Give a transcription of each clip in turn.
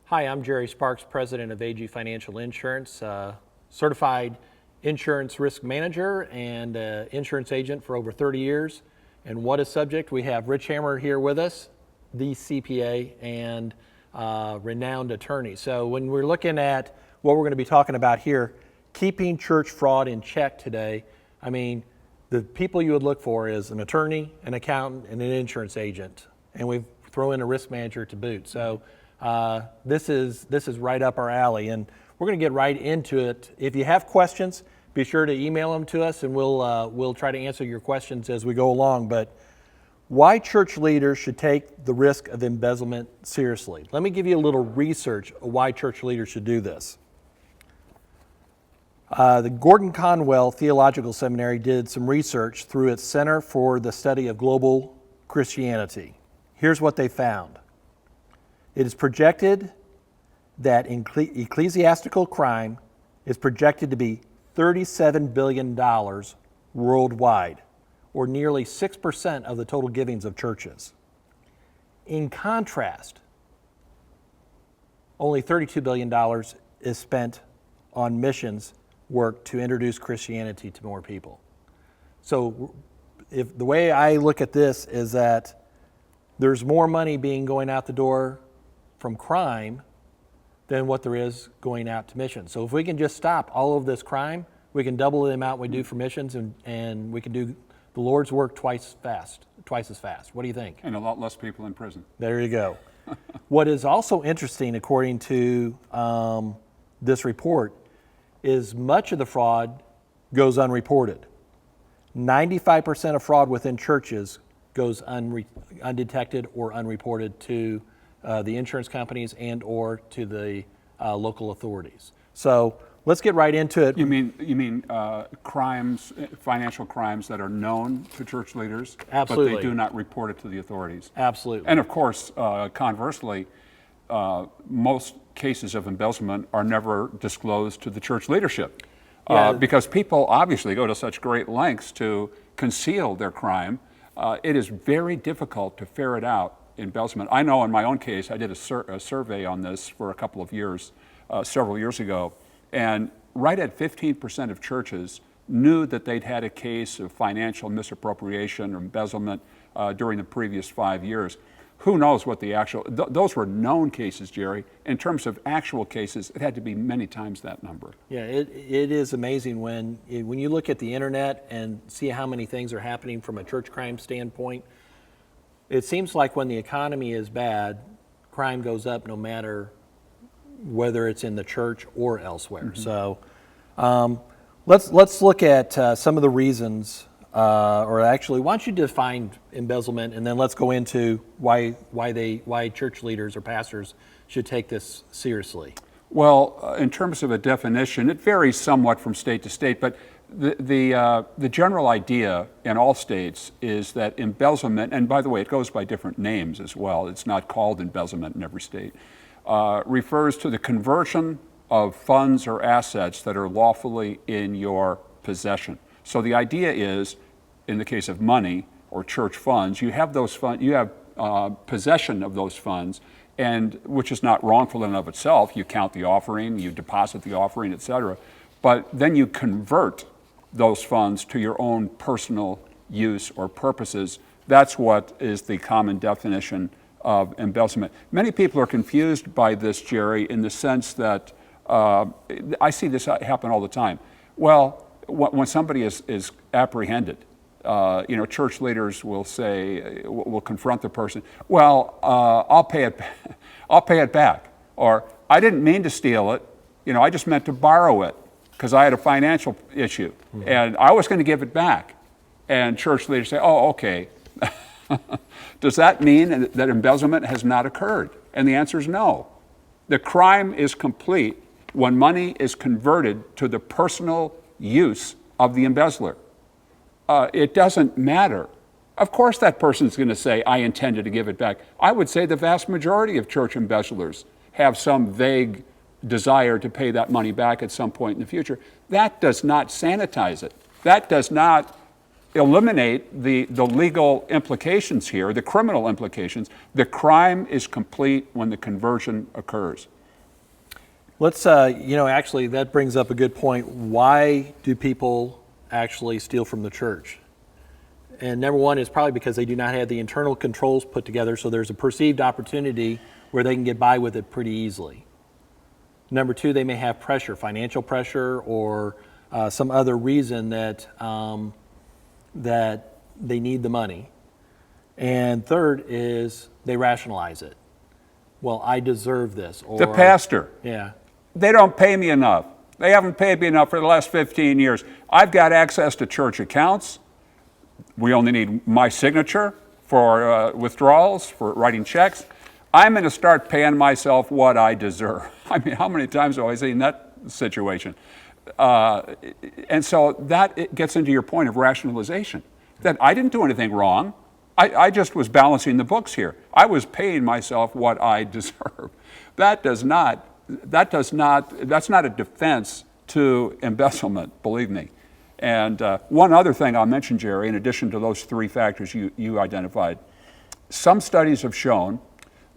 Hi, I'm Jerry Sparks, president of AG Financial Insurance, certified insurance risk manager and insurance agent for over 30 years. And what a subject. We have Rich Hammer here with us, the CPA and renowned attorney. So when we're looking at what we're going to be talking about here, keeping church fraud in check today, I mean, the people you would look for is an attorney, an accountant, and an insurance agent. And we throw in a risk manager to boot. So this is right up our alley, and we're going to get right into it. If you have questions, be sure to email them to us, and we'll try to answer your questions as we go along. But why church leaders should take the risk of embezzlement seriously? Let me give you a little research of why church leaders should do this. The Gordon Conwell Theological Seminary did some research through its Center for the Study of Global Christianity. Here's what they found. It is projected that ecclesiastical crime is projected to be $37 billion worldwide, or nearly 6% of the total givings of churches. In contrast, only $32 billion is spent on missions work to introduce Christianity to more people. So if the way I look at this is that there's more money going out the door from crime than what there is going out to missions. So if we can just stop all of this crime, we can double the amount we do for missions, and we can do the Lord's work twice as fast. What do you think? And a lot less people in prison. There you go. What is also interesting, according to this report, is much of the fraud goes unreported. 95% of fraud within churches goes undetected or unreported to the insurance companies and or to the local authorities. So let's get right into it. You mean crimes, financial crimes that are known to church leaders, Absolutely. but they do not report it to the authorities? Absolutely. And of course, conversely, most cases of embezzlement are never disclosed to the church leadership. Because people obviously go to such great lengths to conceal their crime. It is very difficult to ferret out embezzlement. I know in my own case, I did a survey on this for a couple of years, several years ago, and right at 15% of churches knew that they'd had a case of financial misappropriation or embezzlement during the previous 5 years. Who knows what the actual, those were known cases, Jerry. In terms of actual cases, it had to be many times that number. Yeah, it is amazing when you look at the internet and see how many things are happening from a church crime standpoint. It seems like when the economy is bad, crime goes up no matter whether it's in the church or elsewhere. Mm-hmm. So let's look at some of the reasons, or actually, why don't you define embezzlement, and then let's go into why church leaders or pastors should take this seriously. Well, in terms of a definition, it varies somewhat from state to state, but the general idea in all states is that embezzlement, and by the way, it goes by different names as well. It's not called embezzlement in every state. Refers to the conversion of funds or assets that are lawfully in your possession. So the idea is, in the case of money or church funds, you have those funds, you have possession of those funds, and which is not wrongful in and of itself. You count the offering, you deposit the offering, etc. But then you convert those funds to your own personal use or purposes. That's what is the common definition of embezzlement. Many people are confused by this, Jerry, in the sense that I see this happen all the time. Well, when somebody is apprehended, church leaders will say, will confront the person. Well, I'll pay it back, or I didn't mean to steal it. I just meant to borrow it because I had a financial issue, mm-hmm. and I was going to give it back. And church leaders say, "Oh, okay." Does that mean that embezzlement has not occurred? And the answer is no. The crime is complete when money is converted to the personal use of the embezzler. It doesn't matter. Of course that person's going to say, I intended to give it back. I would say the vast majority of church embezzlers have some vague desire to pay that money back at some point in the future. That does not sanitize it. That does not eliminate the legal implications here, the criminal implications. The crime is complete when the conversion occurs. Let's, actually, that brings up a good point. Why do people actually steal from the church? And number one is probably because they do not have the internal controls put together, so there's a perceived opportunity where they can get by with it pretty easily. Number two, they may have pressure, financial pressure, or some other reason that they need the money. And third is they rationalize it. Well, I deserve this. Or, The pastor. Yeah. They don't pay me enough. They haven't paid me enough for the last 15 years. I've got access to church accounts. We only need my signature for withdrawals, for writing checks. I'm going to start paying myself what I deserve. I mean, how many times have I seen that situation? And so that gets into your point of rationalization, that I didn't do anything wrong. I just was balancing the books here. I was paying myself what I deserve. That's not a defense to embezzlement, believe me. And one other thing I'll mention, Jerry, in addition to those three factors you identified, some studies have shown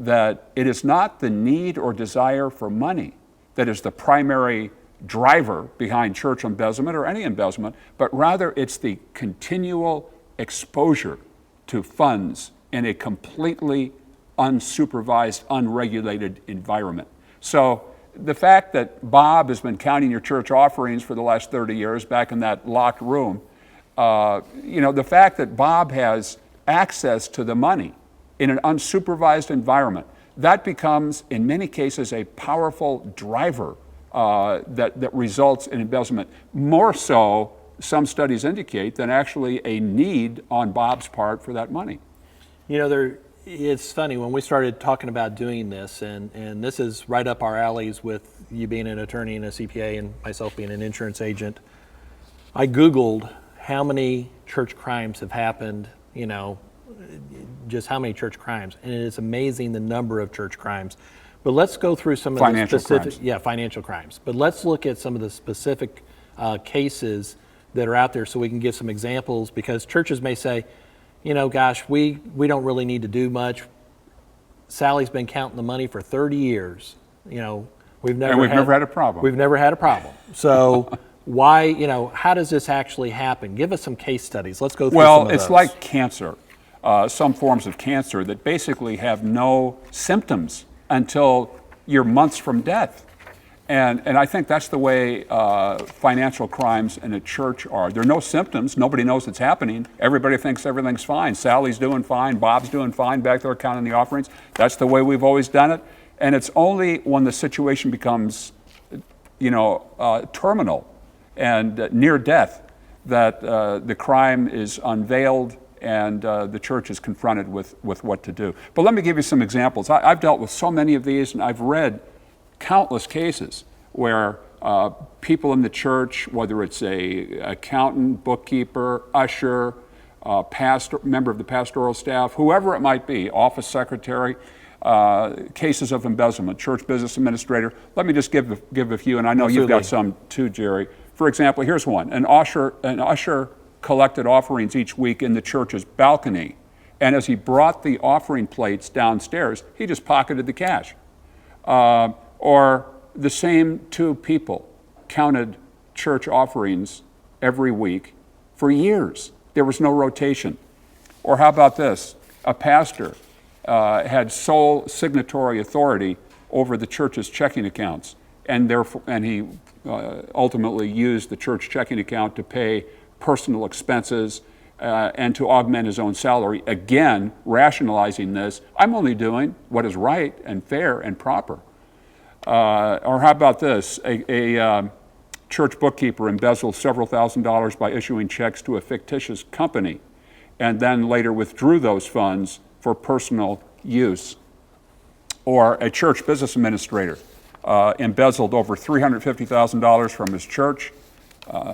that it is not the need or desire for money that is the primary driver behind church embezzlement or any embezzlement, but rather it's the continual exposure to funds in a completely unsupervised, unregulated environment. So the fact that Bob has been counting your church offerings for the last 30 years back in that locked room, the fact that Bob has access to the money in an unsupervised environment, that becomes, in many cases, a powerful driver that results in embezzlement. More so, some studies indicate, than actually a need on Bob's part for that money. It's funny, when we started talking about doing this, and this is right up our alleys with you being an attorney and a CPA and myself being an insurance agent, I Googled how many church crimes have happened, just how many church crimes, and it is amazing the number of church crimes. But let's go through some of the specific, financial crimes. But let's look at some of the specific cases that are out there so we can give some examples, because churches may say, gosh, we don't really need to do much. Sally's been counting the money for 30 years. We've never had a problem. We've never had a problem. So why, how does this actually happen? Give us some case studies. Let's go through some of those. Well, it's like cancer, some forms of cancer that basically have no symptoms until you're months from death. And I think that's the way financial crimes in a church are. There are no symptoms. Nobody knows it's happening. Everybody thinks everything's fine. Sally's doing fine. Bob's doing fine back there counting the offerings. That's the way we've always done it. And it's only when the situation becomes, terminal and near death that the crime is unveiled and the church is confronted with what to do. But let me give you some examples. I've dealt with so many of these, and I've read countless cases where people in the church, whether it's a accountant, bookkeeper, usher, pastor, member of the pastoral staff, whoever it might be, office secretary, cases of embezzlement, church business administrator. Let me just give a few, and I know you've got some too, Jerry. For example, here's one. An usher collected offerings each week in the church's balcony, and as he brought the offering plates downstairs, he just pocketed the cash. Or the same two people counted church offerings every week for years. There was no rotation. Or how about this? A pastor had sole signatory authority over the church's checking accounts, and he ultimately used the church checking account to pay personal expenses and to augment his own salary. Again, rationalizing this, I'm only doing what is right and fair and proper. Or how about this? A church bookkeeper embezzled several $1,000s by issuing checks to a fictitious company and then later withdrew those funds for personal use. Or a church business administrator embezzled over $350,000 from his church.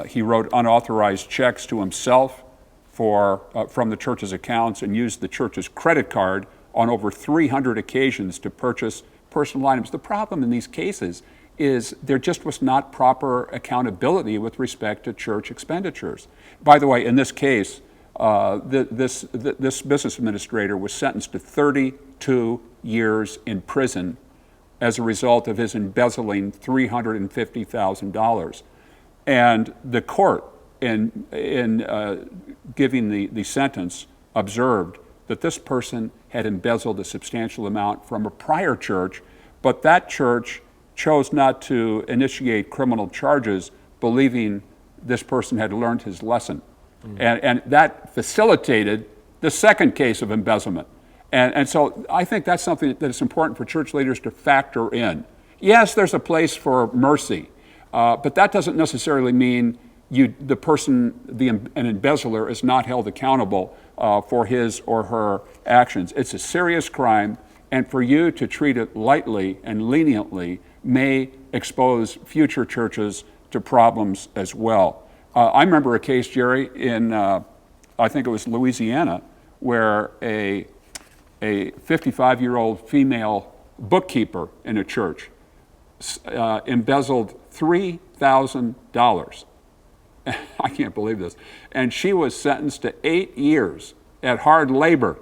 He wrote unauthorized checks to himself from the church's accounts and used the church's credit card on over 300 occasions to purchase personal items. The problem in these cases is there just was not proper accountability with respect to church expenditures. By the way, in this case, this business administrator was sentenced to 32 years in prison as a result of his embezzling $350,000. And the court, in giving the sentence, observed that this person had embezzled a substantial amount from a prior church, but that church chose not to initiate criminal charges, believing this person had learned his lesson. And that facilitated the second case of embezzlement. And so I think that's something that is important for church leaders to factor in. Yes, there's a place for mercy, but that doesn't necessarily mean the person, an embezzler, is not held accountable for his or her actions. It's a serious crime, and for you to treat it lightly and leniently may expose future churches to problems as well. I remember a case, Jerry, in I think it was Louisiana, where a 55-year-old female bookkeeper in a church embezzled $3,000. I can't believe this. And she was sentenced to 8 years at hard labor.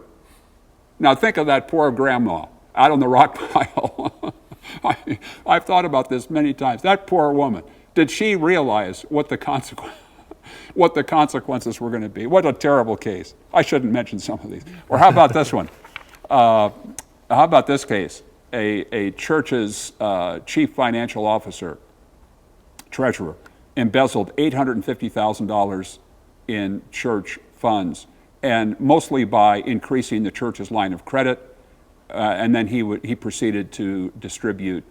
Now think of that poor grandma out on the rock pile. I've thought about this many times. That poor woman. Did she realize what the consequences were going to be? What a terrible case. I shouldn't mention some of these. Or how about this one? How about this case? A church's chief financial officer, treasurer, embezzled $850,000 in church funds, and mostly by increasing the church's line of credit, and then he proceeded to distribute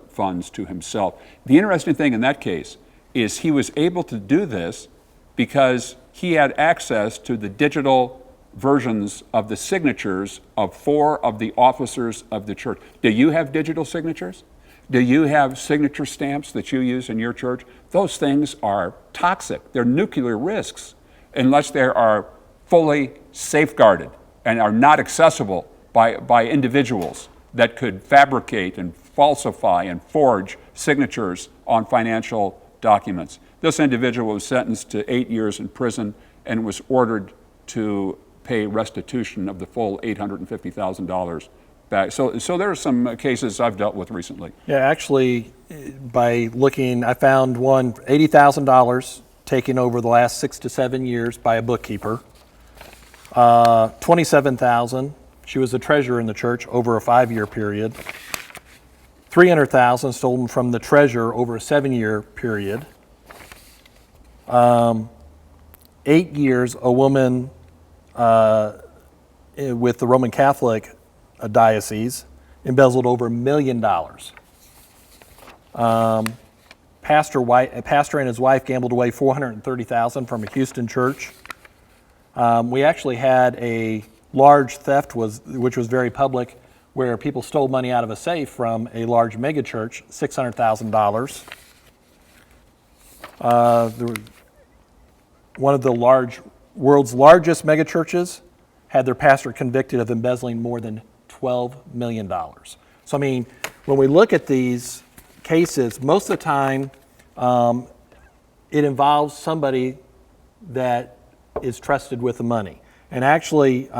funds to himself. The interesting thing in that case is he was able to do this because he had access to the digital versions of the signatures of 4 of the officers of the church. Do you have digital signatures? Do you have signature stamps that you use in your church? Those things are toxic. They're nuclear risks unless they are fully safeguarded and are not accessible by individuals that could fabricate and falsify and forge signatures on financial documents. This individual was sentenced to 8 years in prison and was ordered to pay restitution of the full $850,000 back. So there are some cases I've dealt with recently. Yeah, actually, by looking, I found one $80,000 taken over the last 6 to 7 years by a bookkeeper. $27,000. She was the treasurer in the church over a 5-year period. $300,000 stolen from the treasurer over a 7-year period. 8 years, a woman with the Roman Catholic diocese embezzled over $1 million. Pastor and his wife gambled away $430,000 from a Houston church. We actually had a large theft, which was very public, where people stole money out of a safe from a large megachurch, $600,000. One of the world's largest megachurches had their pastor convicted of embezzling more than $12 million. So, I mean, when we look at these cases, most of the time it involves somebody that is trusted with the money. And actually,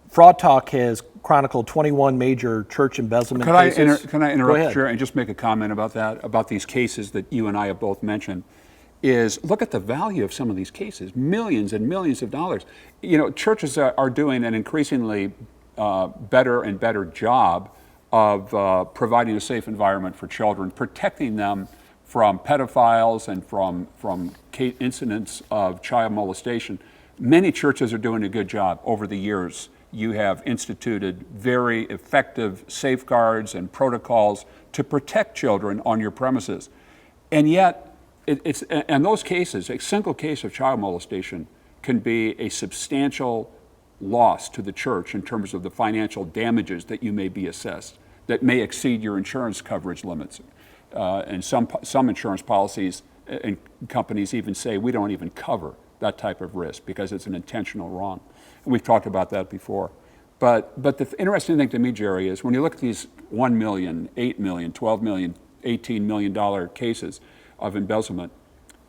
Fraud Talk has chronicled 21 major church embezzlement cases. Can I interrupt you and just make a comment about that, about these cases that you and I have both mentioned? Is look at the value of some of these cases, millions and millions of dollars. You know, churches are doing an increasingly better and better job of providing a safe environment for children, protecting them from pedophiles and from incidents of child molestation. Many churches are doing a good job over the years. You have instituted very effective safeguards and protocols to protect children on your premises. And yet, in those cases, a single case of child molestation can be a substantial loss to the church in terms of the financial damages that you may be assessed, that may exceed your insurance coverage limits. And some insurance policies and companies even say we don't even cover that type of risk because it's an intentional wrong. And we've talked about that before. But the interesting thing to me, Jerry, is when you look at these $1 million, $8 million, $12 million, $18 million cases of embezzlement,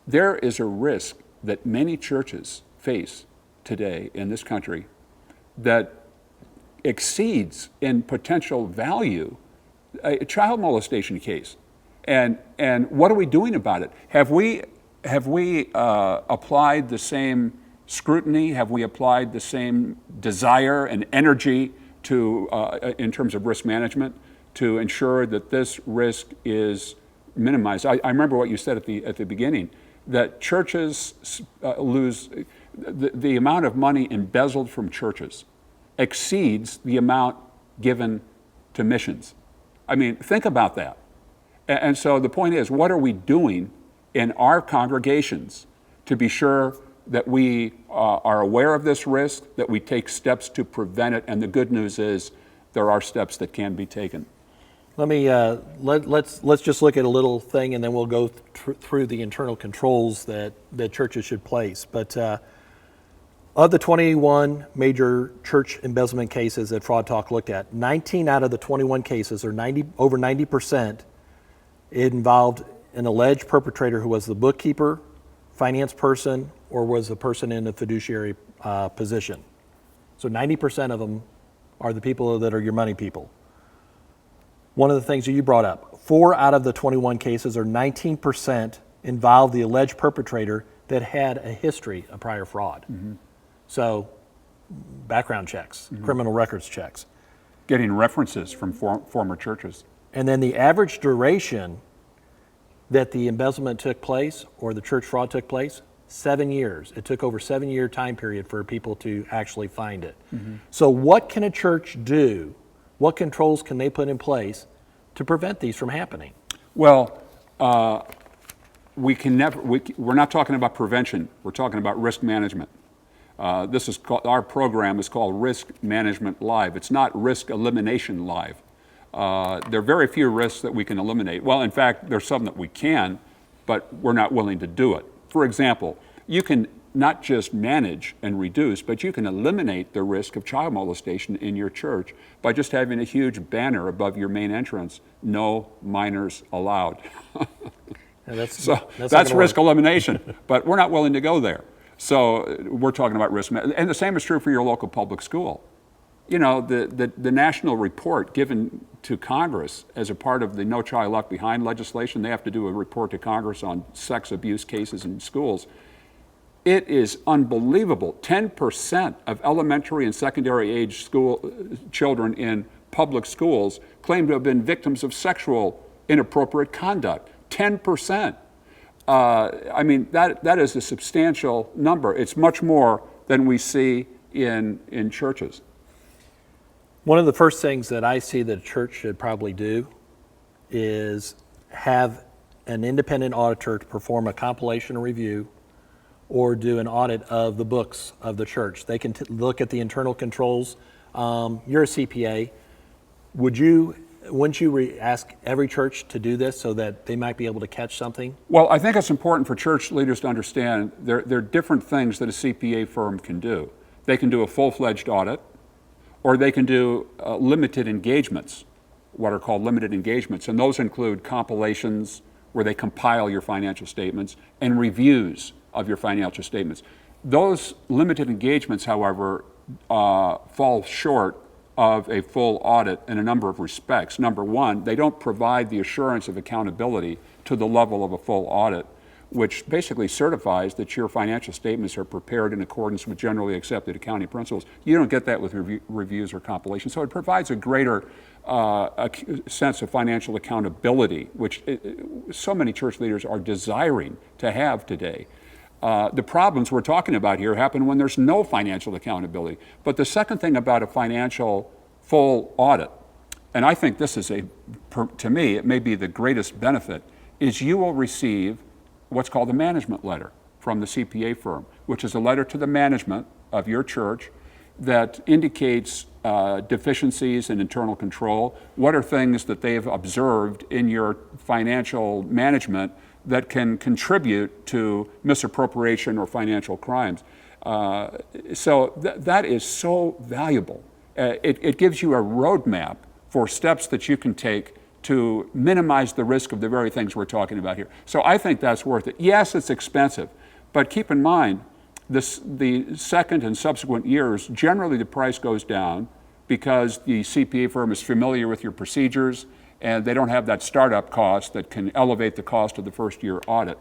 there is a risk that many churches face today in this country that exceeds in potential value a child molestation case, and what are we doing about it? Have we applied the same scrutiny? Have we applied the same desire and energy to in terms of risk management to ensure that this risk is minimized? I remember what you said at the beginning, that churches lose the amount of money embezzled from churches exceeds the amount given to missions. I mean, think about that. And so the point is, what are we doing in our congregations to be sure that we are aware of this risk, that we take steps to prevent it? And the good news is there are steps that can be taken. Let me let's just look at a little thing, and then we'll go through the internal controls that churches should place. But of the 21 major church embezzlement cases that Fraud Talk looked at, 19 out of the 21 cases, or over 90%, it involved an alleged perpetrator who was the bookkeeper, finance person, or was a person in a fiduciary position. So 90% of them are the people that are your money people. One of the things that you brought up, 4 out of the 21 cases, or 19%, involved the alleged perpetrator that had a history of prior fraud. Mm-hmm. So background checks, criminal records checks. Getting references from former churches. And then the average duration that the embezzlement took place, or the church fraud took place, 7 years. It took over 7-year time period for people to actually find it. Mm-hmm. So what can a church do? What controls can they put in place to prevent these from happening? Well, we're not talking about prevention. We're talking about risk management. Our program is called Risk Management Live. It's not Risk Elimination Live. There are very few risks that we can eliminate. Well, in fact, there's some that we can, but we're not willing to do it. For example, you can not just manage and reduce, but you can eliminate the risk of child molestation in your church by just having a huge banner above your main entrance, "No minors allowed." That's risk elimination, but we're not willing to go there. So we're talking about risk management. And the same is true for your local public school. You know, the national report given to Congress as a part of the No Child Left Behind legislation, they have to do a report to Congress on sex abuse cases in schools. It is unbelievable. 10% of elementary and secondary age school children in public schools claim to have been victims of sexual inappropriate conduct. 10%. I mean, that is a substantial number. It's much more than we see in churches. One of the first things that I see that a church should probably do is have an independent auditor to perform a compilation review or do an audit of the books of the church. They can look at the internal controls. You're a CPA. Wouldn't you ask every church to do this so that they might be able to catch something? Well, I think it's important for church leaders to understand there are different things that a CPA firm can do. They can do a full-fledged audit, or they can do limited engagements, what are called limited engagements. And those include compilations where they compile your financial statements and reviews of your financial statements. Those limited engagements, however, fall short of a full audit in a number of respects. Number one, they don't provide the assurance of accountability to the level of a full audit, which basically certifies that your financial statements are prepared in accordance with generally accepted accounting principles. You don't get that with reviews or compilations. So it provides a greater sense of financial accountability, which so many church leaders are desiring to have today. The problems we're talking about here happen when there's no financial accountability. But the second thing about a financial full audit, and I think this is to me, it may be the greatest benefit, is you will receive what's called a management letter from the CPA firm, which is a letter to the management of your church that indicates deficiencies in internal control. What are things that they've observed in your financial management that can contribute to misappropriation or financial crimes? So that is so valuable. It gives you a roadmap for steps that you can take to minimize the risk of the very things we're talking about here. So I think that's worth it. Yes, it's expensive, but keep in mind, the second and subsequent years, generally the price goes down because the CPA firm is familiar with your procedures and they don't have that startup cost that can elevate the cost of the first year audit.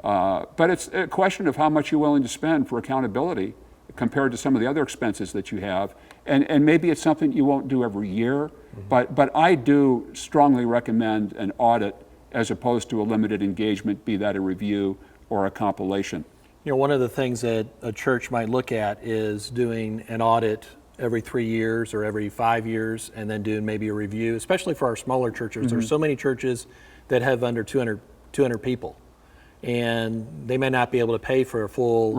But it's a question of how much you're willing to spend for accountability compared to some of the other expenses that you have. And maybe it's something you won't do every year, but I do strongly recommend an audit as opposed to a limited engagement, be that a review or a compilation. You know, one of the things that a church might look at is doing an audit every 3 years or every 5 years, and then doing maybe a review, especially for our smaller churches. There's so many churches that have under 200 people, and they may not be able to pay for a full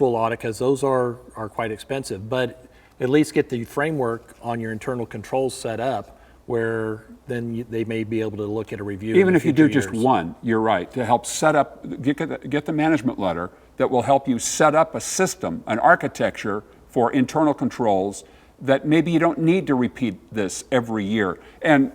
audit because those are quite expensive. But at least get the framework on your internal controls set up, where then they may be able to look at a review. Even if you do years. just one, you're right, to help set up, get the management letter that will help you set up a system, an architecture for internal controls that maybe you don't need to repeat this every year. And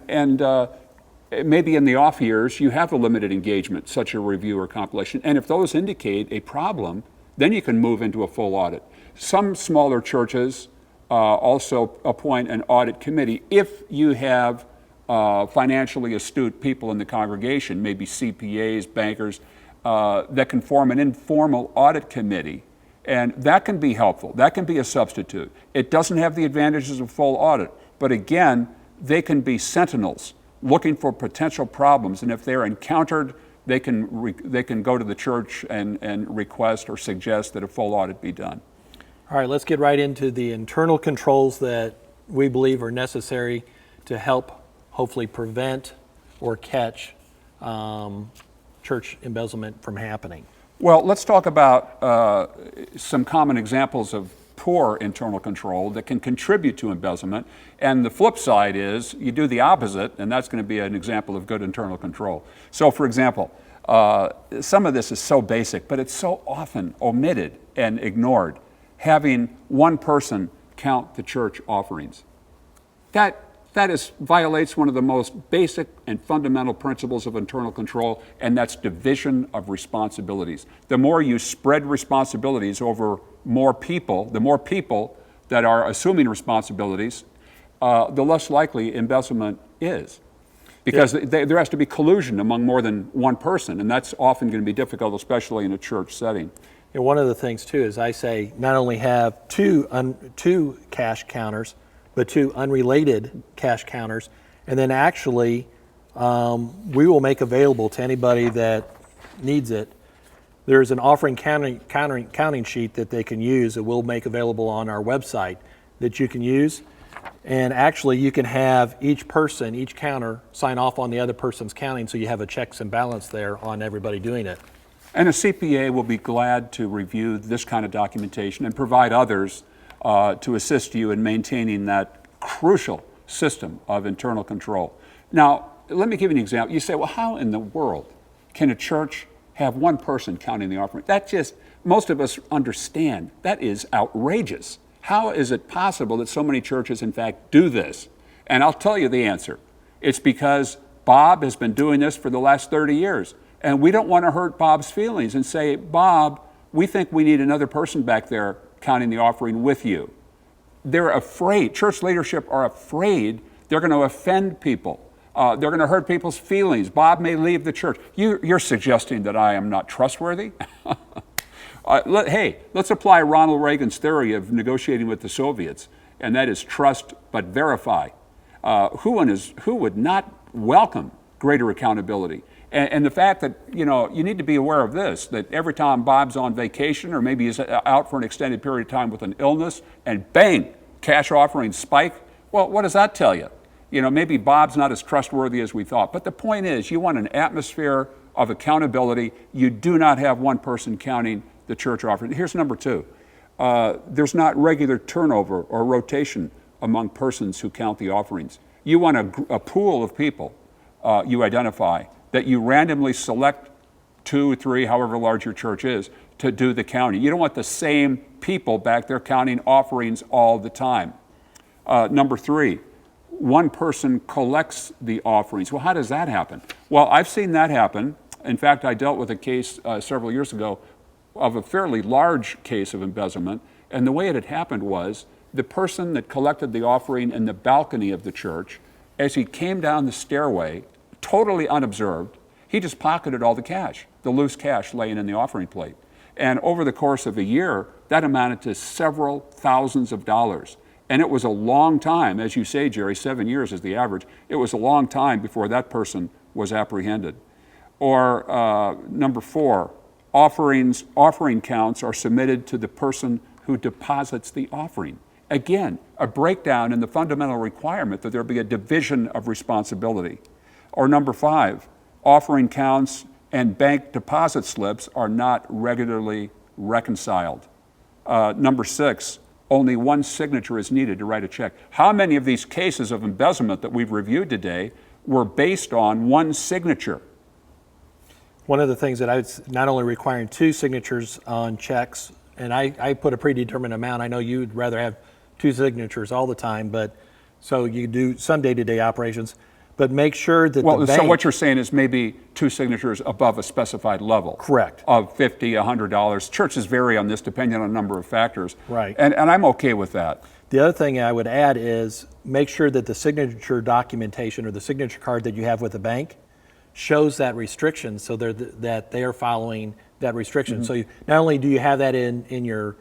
maybe in the off years, you have a limited engagement, such a review or compilation. And if those indicate a problem, then you can move into a full audit. Some smaller churches also appoint an audit committee if you have financially astute people in the congregation, maybe CPAs, bankers, that can form an informal audit committee. And that can be helpful. That can be a substitute. It doesn't have the advantages of full audit, but again, they can be sentinels looking for potential problems. And if they're encountered, they can go to the church and request or suggest that a full audit be done. All right, let's get right into the internal controls that we believe are necessary to help hopefully prevent or catch church embezzlement from happening. Well, let's talk about some common examples of poor internal control that can contribute to embezzlement. And the flip side is you do the opposite, and that's going to be an example of good internal control. So, for example, some of this is so basic, but it's so often omitted and ignored. Having one person count the church offerings. That violates one of the most basic and fundamental principles of internal control, and that's division of responsibilities. The more you spread responsibilities over more people, the more people that are assuming responsibilities, the less likely embezzlement is. Because there has to be collusion among more than one person, and that's often going to be difficult, especially in a church setting. And one of the things too is I say not only have two cash counters, but two unrelated cash counters, and then actually we will make available to anybody that needs it. There's an offering counting sheet that they can use that we'll make available on our website that you can use. And actually you can have each person, each counter, sign off on the other person's counting, so you have a checks and balance there on everybody doing it. And a CPA will be glad to review this kind of documentation and provide others to assist you in maintaining that crucial system of internal control. Now, let me give you an example. You say, well, how in the world can a church have one person counting the offering? That just, most of us understand, that is outrageous. How is it possible that so many churches, in fact, do this? And I'll tell you the answer. It's because Bob has been doing this for the last 30 years. And we don't want to hurt Bob's feelings and say, Bob, we think we need another person back there counting the offering with you. They're afraid, church leadership are afraid they're going to offend people. They're going to hurt people's feelings. Bob may leave the church. You're suggesting that I am not trustworthy? Hey, let's apply Ronald Reagan's theory of negotiating with the Soviets, and that is trust but verify. Who would not welcome greater accountability? And the fact that, you need to be aware of this, that every time Bob's on vacation or maybe he's out for an extended period of time with an illness and bang, cash offerings spike, well, what does that tell you? Maybe Bob's not as trustworthy as we thought. But the point is, you want an atmosphere of accountability. You do not have one person counting the church offering. Here's number two. There's not regular turnover or rotation among persons who count the offerings. You want a pool of people you identify that you randomly select 2, 3, however large your church is, to do the counting. You don't want the same people back there counting offerings all the time. Number 3, one person collects the offerings. Well, how does that happen? Well, I've seen that happen. In fact, I dealt with a case several years ago of a fairly large case of embezzlement, and the way it had happened was the person that collected the offering in the balcony of the church as he came down the stairway, totally unobserved, he just pocketed all the cash, the loose cash laying in the offering plate. And over the course of a year, that amounted to several thousands of dollars. And it was a long time, as you say, Jerry, 7 years is the average. It was a long time before that person was apprehended. Or number 4, offering counts are submitted to the person who deposits the offering. Again, a breakdown in the fundamental requirement that there be a division of responsibility. Or number 5, offering counts and bank deposit slips are not regularly reconciled. Number 6, only one signature is needed to write a check. How many of these cases of embezzlement that we've reviewed today were based on one signature? One of the things that I was not only requiring 2 signatures on checks, and I put a predetermined amount. I know you'd rather have 2 signatures all the time, but so you do some day-to-day operations. But make sure that the bank... So what you're saying is maybe 2 signatures above a specified level. Correct. Of $50, $100. Churches vary on this depending on a number of factors. Right. And I'm okay with that. The other thing I would add is make sure that the signature documentation or the signature card that you have with the bank shows that restriction so that they are following that restriction. Mm-hmm. So not only do you have that in your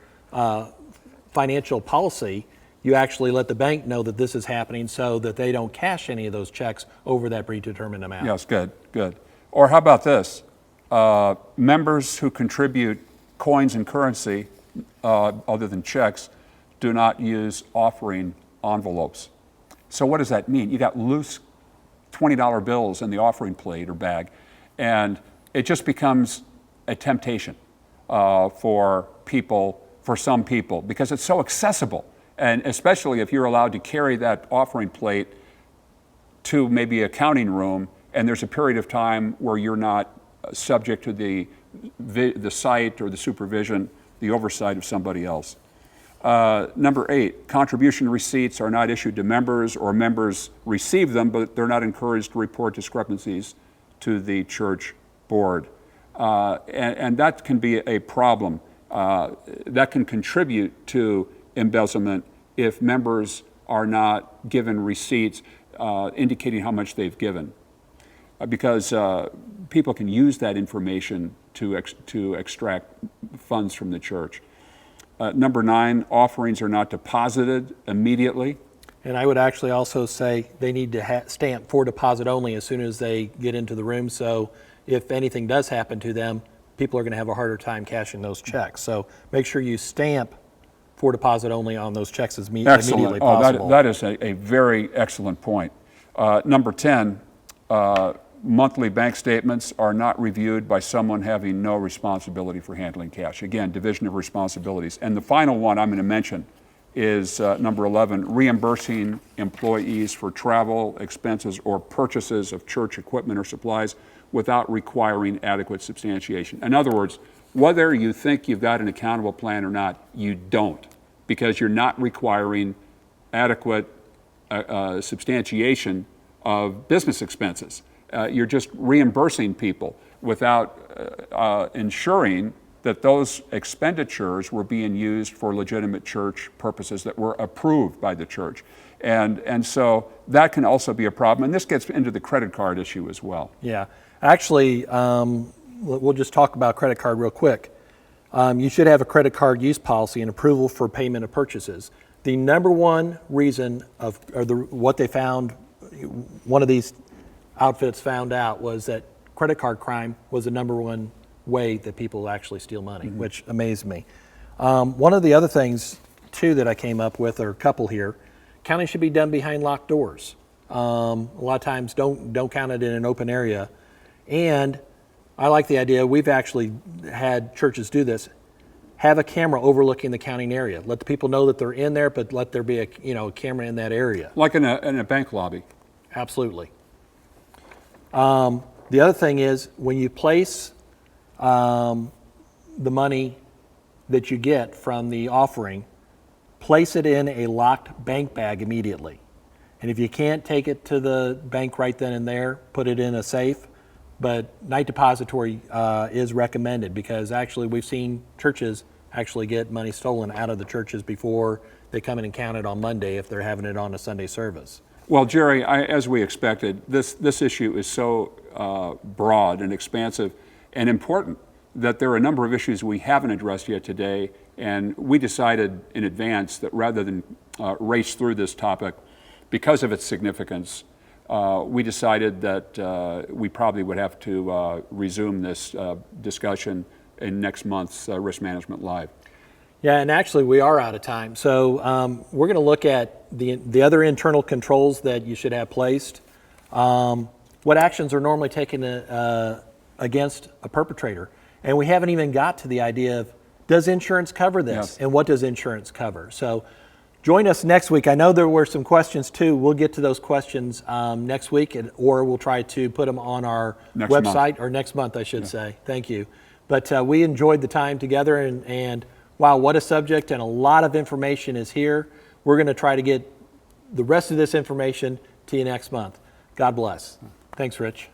financial policy, you actually let the bank know that this is happening so that they don't cash any of those checks over that predetermined amount. Yes, good. Or how about this? Members who contribute coins and currency, other than checks, do not use offering envelopes. So what does that mean? You got loose $20 bills in the offering plate or bag, and it just becomes a temptation for some people, because it's so accessible. And especially if you're allowed to carry that offering plate to maybe a counting room, and there's a period of time where you're not subject to the sight or the supervision, the oversight of somebody else. Number 8, contribution receipts are not issued to members, or members receive them, but they're not encouraged to report discrepancies to the church board. And that can be a problem. That can contribute to embezzlement if members are not given receipts indicating how much they've given. Because people can use that information to extract funds from the church. Number 9, offerings are not deposited immediately. And I would actually also say they need to stamp for deposit only as soon as they get into the room. So if anything does happen to them, people are going to have a harder time cashing those checks. So make sure you stamp for deposit only on those checks as immediately possible. That is a very excellent point. Number 10, monthly bank statements are not reviewed by someone having no responsibility for handling cash. Again, division of responsibilities. And the final one I'm going to mention is number 11, reimbursing employees for travel expenses or purchases of church equipment or supplies without requiring adequate substantiation. In other words, whether you think you've got an accountable plan or not, you don't, because you're not requiring adequate substantiation of business expenses. You're just reimbursing people without ensuring that those expenditures were being used for legitimate church purposes that were approved by the church. And so that can also be a problem. And this gets into the credit card issue as well. Yeah. Actually, we'll just talk about credit card real quick. You should have a credit card use policy and approval for payment of purchases. The number one reason what they found, one of these outfits found out, was that credit card crime was the number one way that people actually steal money, which amazed me. One of the other things, too, that I came up with, or a couple here, counting should be done behind locked doors. A lot of times don't count it in an open area. And I like the idea, we've actually had churches do this, have a camera overlooking the counting area. Let the people know that they're in there, but let there be a camera in that area. Like in a bank lobby. Absolutely. The other thing is, when you place the money that you get from the offering, place it in a locked bank bag immediately. And if you can't take it to the bank right then and there, put it in a safe. But night depository is recommended, because actually we've seen churches actually get money stolen out of the churches before they come in and count it on Monday if they're having it on a Sunday service. Well, Jerry, as we expected, this issue is so broad and expansive and important that there are a number of issues we haven't addressed yet today, and we decided in advance that rather than race through this topic, because of its significance, we decided that we probably would have to resume this discussion in next month's Risk Management Live. Yeah, and actually we are out of time. So we're going to look at the other internal controls that you should have placed. What actions are normally taken against a perpetrator? And we haven't even got to the idea of, does insurance cover this? Yes. And what does insurance cover? So join us next week. I know there were some questions too. We'll get to those questions next week, or we'll try to put them on our website, or next month, I should say. Thank you. But we enjoyed the time together, and wow, what a subject, and a lot of information is here. We're going to try to get the rest of this information to you next month. God bless. Thanks, Rich.